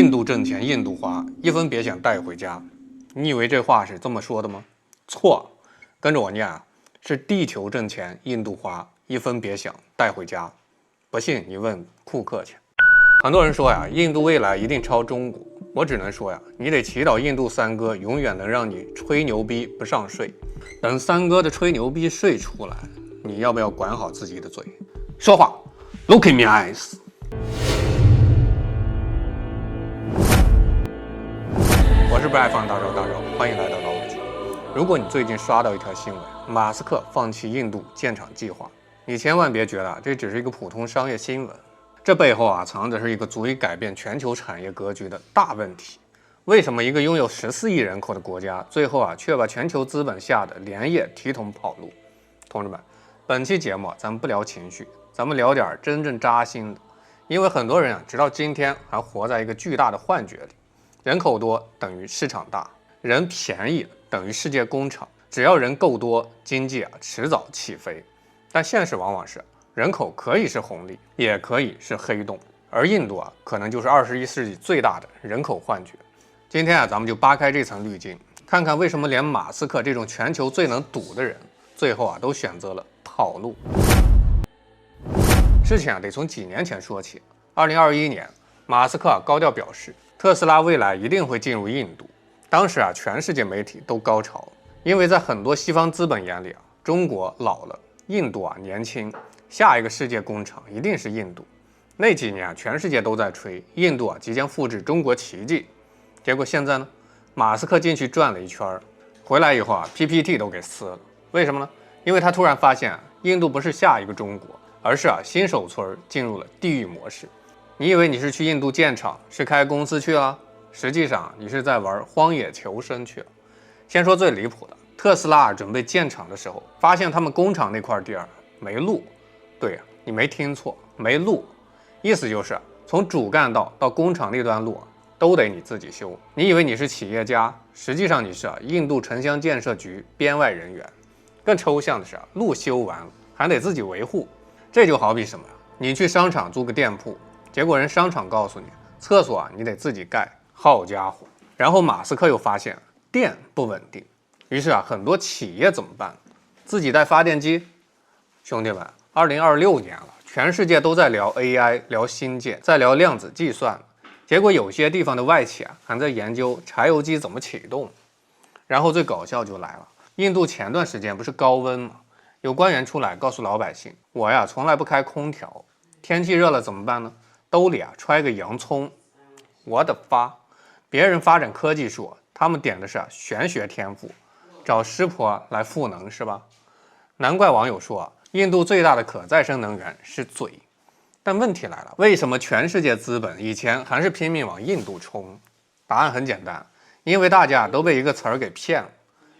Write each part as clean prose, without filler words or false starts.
印度掙錢，印度花，一分別想帶回家。你以為這話是這麼說的嗎？錯，跟着我念啊，是地球掙錢，印度花，一分別想帶回家。不信你問庫克去。很多人說呀，印度未來一定超中國。我只能說呀，你得祈祷印度三哥永遠能讓你吹牛逼不上稅。等三哥的吹牛逼稅出来，你要不要管好自己的嘴？說話 ，Look in my eyes。我是不爱放大招，歡迎來到老武局。如果你最近刷到一條新聞，馬斯克放棄印度建廠計劃，你千萬別覺得這只是一個普通商業新聞，這背後藏着是一個足以改變全球產業格局的大問題。為什麼一個擁有14億人口的國家，最後卻把全球資本嚇得連夜提桶跑路？同志們，本期節目咱們不聊情緒，咱們聊點真正扎心的。因為很多人直到今天還活在一個巨大的幻覺裡。人口多等於市場大，人便宜等於世界工厂，只要人夠多，經濟遲早起飛。但現實往往是，人口可以是紅利，也可以是黑洞，而印度可能就是21世紀最大的人口幻觉。今天咱們就扒開這層濾鏡，看看為什麼連馬斯克這種全球最能賭的人，最後都選擇了跑路。事情得從幾年前說起。2021年，馬斯克高調表示，特斯拉未來一定会进入印度。當時全世界媒體都高潮，因為在很多西方資本眼裡中國老了，印度年輕，下一個世界工廠一定是印度。那幾年全世界都在吹印度即將複製中國奇蹟。結果現在呢，馬斯克進去轉了一圈，回來以後PPT 都給撕了。為什麼呢？因為他突然發現印度不是下一個中國，而是新手村進入了地獄模式。你以為你是去印度建廠，是開公司去了，實際上你是在玩荒野求生去了。先說最離譜的，特斯拉準備建廠的時候，發現他們工廠那塊地沒路。對呀，你沒聽錯，沒路。意思就是從主幹道到工廠那段路都得你自己修。你以為你是企業家，實際上你是印度城鄉建設局編外人員。更抽象的是，路修完了還得自己維護。這就好比什麼？你去商場租個店鋪，結果人商場告訴你，廁所你得自己蓋，好家伙！然後馬斯克又發現電不穩定，於是很多企業怎麼辦？自己帶發電機？兄弟們，2026年了，全世界都在聊 AI， 聊新建，在聊量子計算，結果有些地方的外企還在研究柴油機怎麼啟動。然後最搞笑就來了，印度前段時間不是高溫嗎？有官員出來告訴老百姓，我從來不開空調，天氣熱了怎麼辦呢？兜裡揣個洋蔥。我的發，別人發展科技樹，他們點的是玄學天賦，找濕婆來賦能是吧？難怪網友說印度最大的可再生能源是嘴。但問題來了，為什麼全世界資本以前還是拼命往印度衝？答案很簡單，因為大家都被一個詞兒給騙了。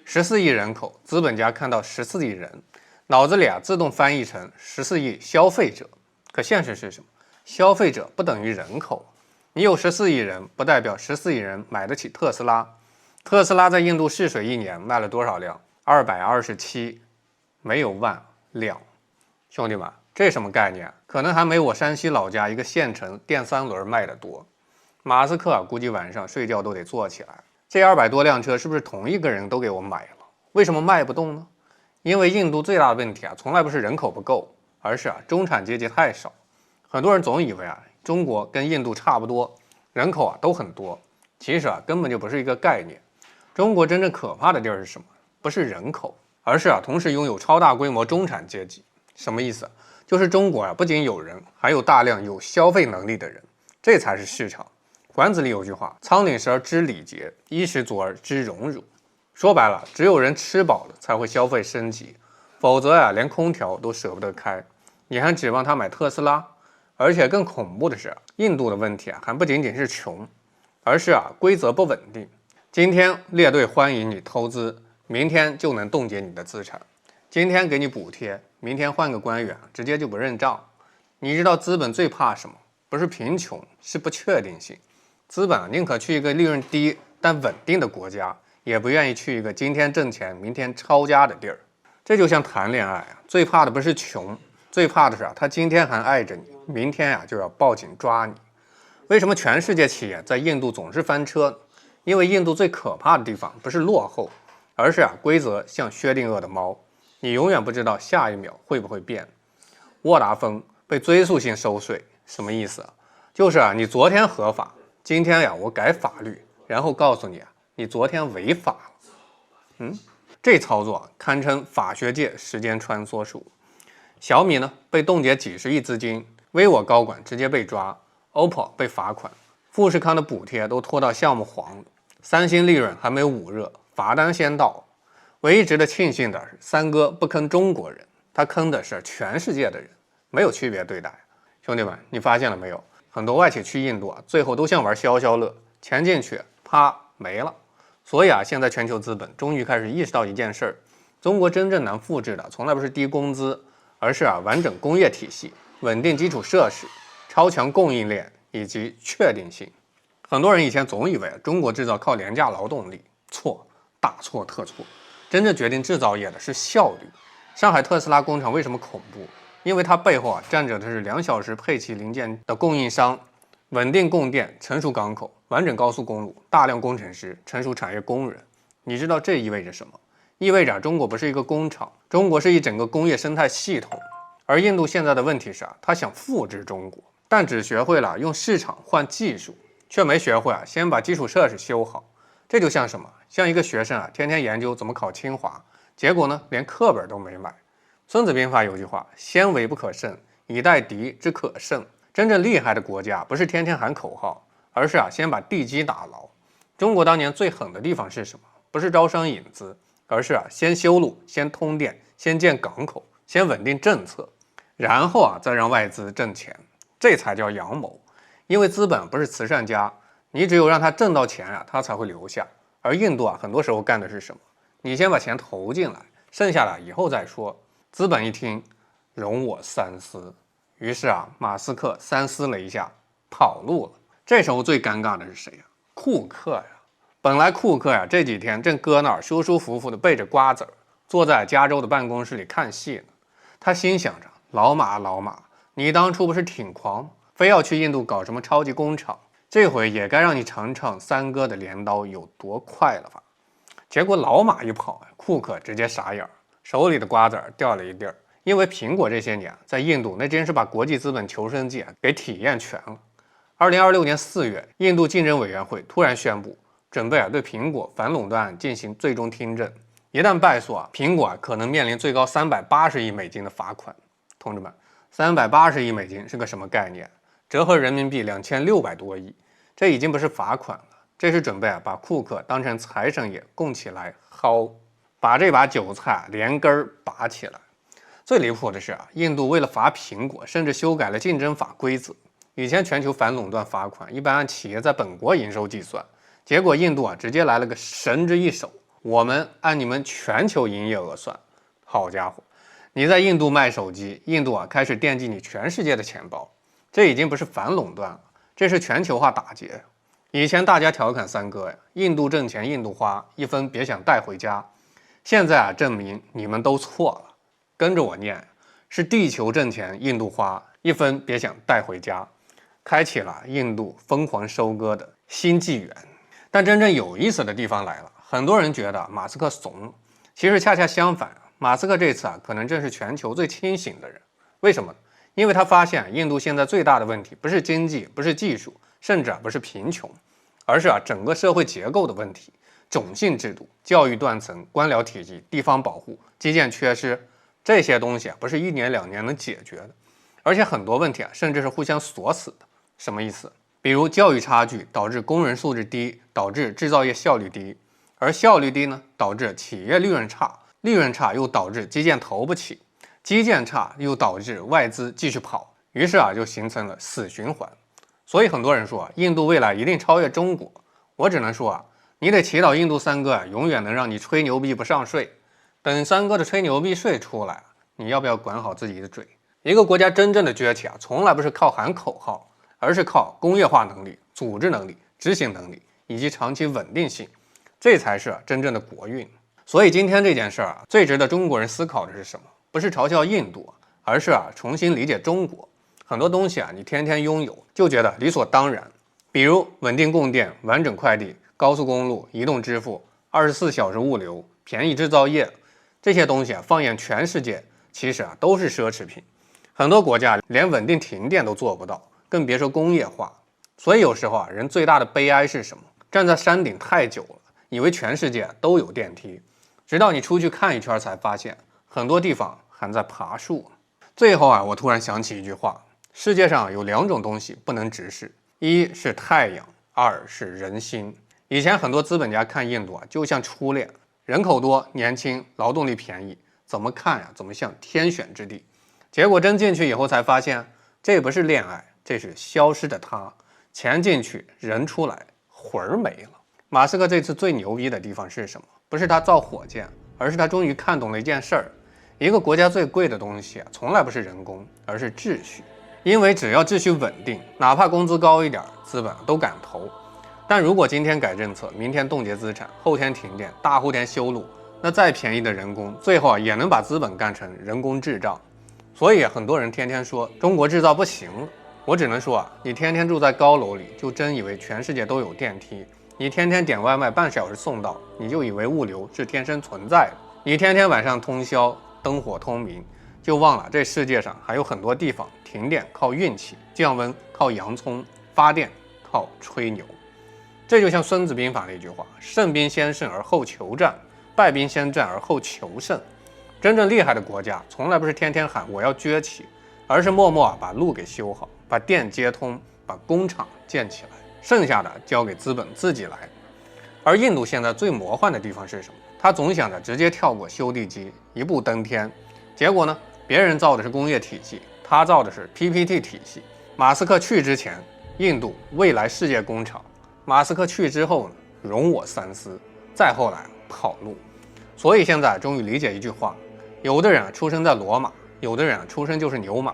14億人口，資本家看到14億人，腦子裡自動翻譯成14億消費者。可現實是什麼？消費者不等於人口，你有14億人，不代表14億人買得起特斯拉。特斯拉在印度試水1年賣了多少輛？227，沒有萬輛。兄弟們，這什麼概念？可能還沒我山西老家一個縣城電3輪賣得多。馬斯克估計晚上睡覺都得坐起來。這200多輛車是不是同一個人都給我買了？為什麼賣不動呢？因為印度最大的問題從來不是人口不夠，而是中產階級太少。很多人總以為中國跟印度差不多，人口都很多，其實根本就不是一個概念。中國真正可怕的地儿是什麼？不是人口，而是同時擁有超大規模中產階級。什麼意思？就是中國不僅有人，還有大量有消費能力的人，這才是市場。管子裡有句話，倉廩實而知禮節，衣食足而知榮辱。說白了，只有人吃飽了才會消費升級，否則連空調都捨不得開，你還指望他買特斯拉？而且更恐怖的是，印度的問題還不僅僅是窮，而是規則不穩定。今天列隊歡迎你投資，明天就能凍結你的資產。今天給你補貼，明天換個官員直接就不認賬。你知道資本最怕什麼？不是貧窮，是不確定性。資本寧可去一個利潤低但穩定的國家，也不願意去一個今天掙錢明天抄家的地兒。這就像談戀愛最怕的不是窮，最怕的是他今天還愛着你，明天就要報警抓你。為什麼全世界企業在印度總是翻車呢？因為印度最可怕的地方不是落後，而是規則像薛定諤的猫，你永遠不知道下一秒会不会變。沃達丰被追溯性收稅，什麼意思啊？就是你昨天合法，今天我改法律，然後告訴你你昨天違法了。這操作堪稱法學界時間穿梭術。小米呢被冻結幾十億資金，vivo高管直接被抓，OPPO 被罰款，富士康的補貼都拖到項目黃了，三星利潤還沒捂熱，罰單先到。唯一值得慶幸的是，三哥不坑中國人，他坑的是全世界的人，沒有區別對待。兄弟們，你發現了沒有？很多外企去印度最後都像玩消消樂，錢進去，啪沒了。所以現在全球資本終於開始意識到一件事兒：中國真正難複製的，從來不是低工資，而是完整工業體系、穩定基礎設施、超強供應鏈以及確定性。很多人以前總以為中國製造靠廉價勞動力，錯，大錯特錯。真正決定制造業的是效率。上海特斯拉工厂為什麼恐怖？因為它背後站着的是2小時配齐零件的供应商，穩定供電、成熟港口、完整高速公路、大量工程師、成熟產業工人。你知道這意味着什麼？意味着中國不是一個工厂，中國是一整個工業生態系統。而印度現在的問題是他想複製中國，但只學會了用市場換技術，卻沒學會先把基礎設施修好。這就像什麼？像一個學生天天研究怎麼考清華，結果呢連課本都沒買。孙子兵法有句話：先為不可勝，以待敵之可勝。真正厲害的國家不是天天喊口號，而是先把地基打牢。中國当年最狠的地方是什麼？不是招商引資，而是先修路，先通電，先建港口，先穩定政策，然後再讓外資掙錢，這才叫陽謀。因为資本不是慈善家，你只有讓他掙到錢他才會留下。而印度很多時候幹的是什麼？你先把錢投進來，剩下以後再說。資本一聽，容我三思。於是馬斯克三思了一下，跑路了。這時候最尷尬的是誰庫克本來庫克這幾天正擱那兒舒舒服服的背着瓜子兒，坐在加州的辦公室裡看戲呢。他心想着，老馬，你當初不是挺狂，非要去印度搞什麼超級工廠，這回也該讓你嘗嘗三哥的鐮刀有多快了吧。結果老馬一跑，庫克直接傻眼，手裡的瓜子兒掉了一地兒。因為蘋果這些年在印度那真是把國際資本求生記給體驗全了。2026年4月，印度競爭委員會突然宣布，準備對蘋果反壟斷案進行最終聽證。一旦敗訴蘋果可能面臨最高380億美金的罰款。同志們，380億美金是個什麼概念？折合人民幣2600多億。這已經不是罰款了，這是準備把庫克當成財神爺供起來薅，把這把韭菜連根拔起來。最離譜的是印度為了罰蘋果，甚至修改了競爭法規則。以前全球反壟斷罰款一般按企業在本國營收計算，結果印度直接來了個神之一手，我們按你們全球營業額算。好家伙，你在印度賣手機，印度開始惦記你全世界的錢包。這已經不是反壟斷了，這是全球化打劫。以前大家調侃三哥印度掙錢印度花，一分別想帶回家。現在證明你們都錯了。跟着我念，是地球掙錢印度花，一分別想帶回家，開啟了印度瘋狂收割的新紀元。但真正有意思的地方來了，很多人覺得馬斯克慫，其實恰恰相反，馬斯克這次可能正是全球最清醒的人。為什麼？因為他發現印度現在最大的問題不是經濟，不是技術，甚至不是貧窮，而是整個社會結構的問題，種姓制度、教育斷層、官僚體系、地方保護、基建缺失。這些東西不是1年2年能解決的，而且很多問題甚至是互相鎖死的。什麼意思？比如教育差距導致工人素質低，導致製造業效率低，而效率低呢，導致企業利潤差，利潤差又導致基建投不起，基建差又導致外資繼續跑，於是就形成了死循環。所以很多人說印度未來一定超越中國，我只能說你得祈禱印度三哥永遠能讓你吹牛逼不上稅。等三哥的吹牛逼稅出來，你要不要管好自己的嘴？一個國家真正的崛起從來不是靠喊口號，而是靠工業化能力、組織能力、執行能力以及長期穩定性，這才是真正的國運。所以今天這件事最值得中國人思考的是什麼？不是嘲笑印度，而是重新理解中國。很多東西你天天擁有就覺得理所當然，比如穩定供電、完整快遞、高速公路、移动支付、24小时物流、便宜制造業，這些東西放眼全世界，其實都是奢侈品。很多國家連穩定停電都做不到，更別說工業化。所以有時候人最大的悲哀是什麼？站在山頂太久了，以為全世界都有電梯，直到你出去看一圈才發現，很多地方還在爬樹。最後我突然想起一句話：世界上有2種東西不能直視，一是太陽，2是人心。以前很多資本家看印度就像初戀，人口多、年輕、勞動力便宜，怎麼看怎麼像天選之地。結果真進去以後才發現，這不是戀愛，這是消失的他。錢進去，人出來，魂兒沒了。馬斯克這次最牛逼的地方是什麼？不是他造火箭，而是他終於看懂了一件事兒：一個國家最貴的東西從來不是人工，而是秩序。因為只要秩序穩定，哪怕工資高一點，資本都敢投。但如果今天改政策，明天冻結資產，後天停電，大後天修路，那再便宜的人工，最後也能把資本幹成人工智障。所以很多人天天說中國制造不行了，我只能說你天天住在高楼裡，就真以為全世界都有電梯；你天天點外賣半小時送到，你就以為物流是天生存在的；你天天晚上通宵，燈火通明，就忘了這世界上還有很多地方停電靠運氣，降溫靠洋蔥，發電靠吹牛。這就像孫子兵法那句話：勝兵先勝而後求戰，敗兵先戰而後求勝。真正厲害的國家從来不是天天喊我要崛起，而是默默把路給修好，把電接通，把工廠建起来，剩下的交給資本自己来。而印度現在最魔幻的地方是什麼？他總想着直接跳過修地基，一步登天。結果呢，別人造的是工業體系，他造的是 PPT 體系。馬斯克去之前，印度未來世界工厂；馬斯克去之後呢，容我三思。再後来跑路。所以現在終於理解一句話：有的人出生在羅馬，有的人出生就是牛馬。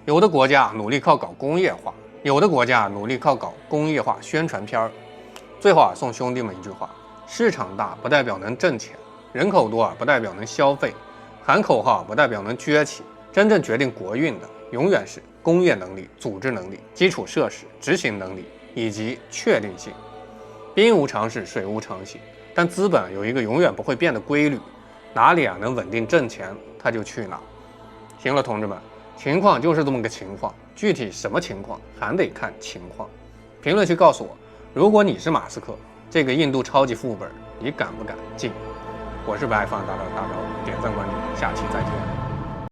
有的國家努力靠搞工業化，有的国家努力靠搞工業化宣傳片。最後送兄弟们一句話：市场大不代表能挣錢，人口多不代表能消費，喊口號不代表能崛起。真正決定國運的永遠是工業能力、組織能力、基礎設施、執行能力以及確定性。兵無常勢，水無常形，但資本有一個永遠不會變的規律，哪裡能穩定掙錢，他就去哪。行了，同志們，情況就是這麼個情況，具體什麼情況還得看情況。評論區告訴我，如果你是馬斯克，這個印度超級富本，你敢不敢進？我是不愛放大招，点讚關注，下期再見。